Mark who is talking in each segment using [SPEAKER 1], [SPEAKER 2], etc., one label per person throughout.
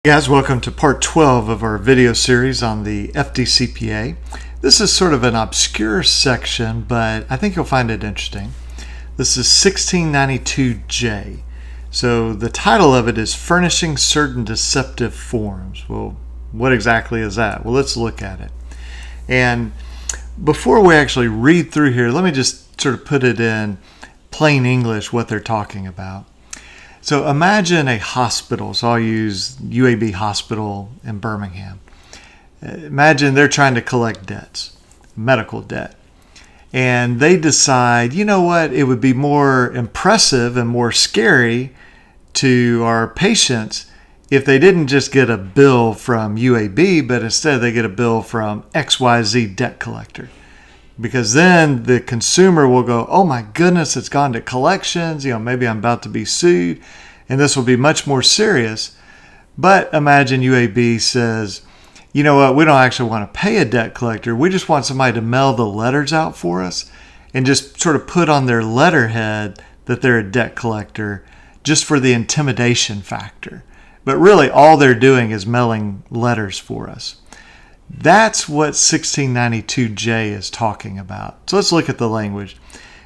[SPEAKER 1] Hey guys, welcome to part 12 of our video series on the FDCPA. This is sort of an obscure section, but I think you'll find it interesting. This is 1692J. So the title of it is Furnishing Certain Deceptive Forms. Well, what exactly is that? Well, let's look at it. And before we actually read through here, let me just sort of put it in plain English what they're talking about. So imagine a hospital. So I'll use UAB Hospital in Birmingham. Imagine they're trying to collect debts, medical debt. And they decide, you know what, it would be more impressive and more scary to our patients if they didn't just get a bill from UAB, but instead they get a bill from XYZ debt collector. Because then the consumer will go, oh my goodness, it's gone to collections. Maybe I'm about to be sued, and this will be much more serious. But imagine UAB says, you know what, we don't actually want to pay a debt collector. We just want somebody to mail the letters out for us and just sort of put on their letterhead that they're a debt collector just for the intimidation factor. But really all they're doing is mailing letters for us. That's what 1692J is talking about. So let's look at the language.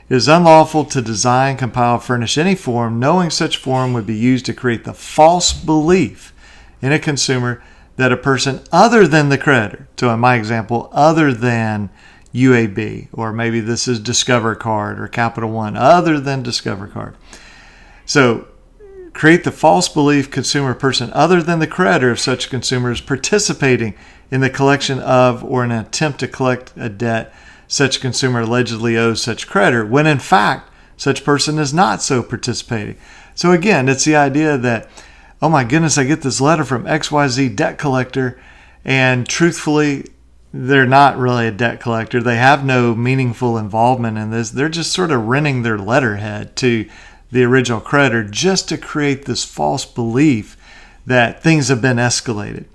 [SPEAKER 1] It is unlawful to design, compile, furnish any form, knowing such form would be used to create the false belief in a consumer that a person other than the creditor, so in my example, other than UAB, or maybe this is Discover Card or Capital One, other than Discover Card. So create the false belief consumer person other than the creditor of such consumers participating in the collection of or an attempt to collect a debt such consumer allegedly owes such creditor, when in fact such person is not so participating. So again, it's the idea that, oh my goodness, I get this letter from XYZ debt collector, and truthfully, they're not really a debt collector. They have no meaningful involvement in this. They're just sort of renting their letterhead to the original creditor just to create this false belief that things have been escalated.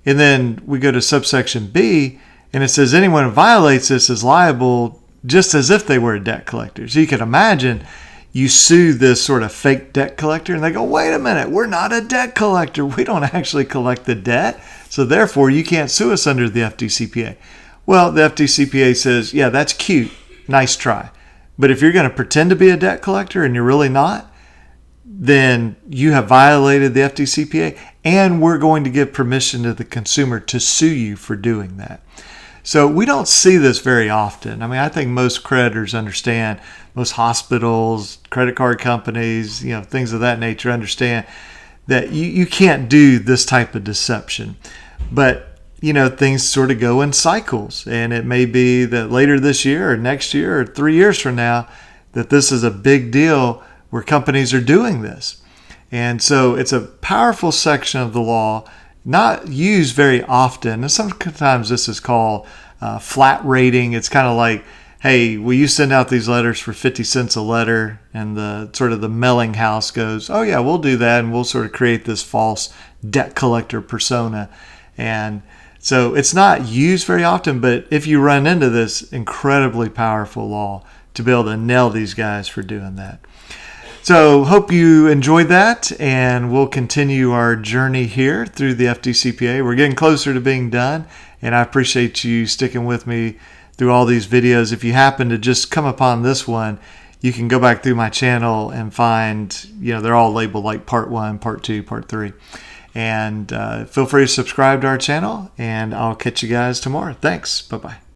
[SPEAKER 1] And then we go to subsection B, and it says anyone who violates this is liable just as if they were a debt collector. So you can imagine you sue this sort of fake debt collector, and they go, wait a minute, we're not a debt collector. We don't actually collect the debt, so therefore you can't sue us under the FDCPA. Well, the FDCPA says, yeah, that's cute, nice try. But if you're going to pretend to be a debt collector and you're really not, then you have violated the FDCPA, and we're going to give permission to the consumer to sue you for doing that. So we don't see this very often. I mean, I think most creditors understand, most hospitals, credit card companies, things of that nature understand that you can't do this type of deception. But things sort of go in cycles, and it may be that later this year or next year or 3 years from now that this is a big deal where companies are doing this. And so it's a powerful section of the law, not used very often. And sometimes this is called flat rating. It's kind of like, hey, will you send out these letters for 50 cents a letter? And the sort of the mailing house goes, oh yeah, we'll do that. And we'll sort of create this false debt collector persona. And so it's not used very often, but if you run into this incredibly powerful law to be able to nail these guys for doing that. So hope you enjoyed that, and we'll continue our journey here through the FDCPA. We're getting closer to being done, and I appreciate you sticking with me through all these videos. If you happen to just come upon this one, you can go back through my channel and find, they're all labeled like part 1, part 2, part 3. And feel free to subscribe to our channel, and I'll catch you guys tomorrow. Thanks. Bye-bye.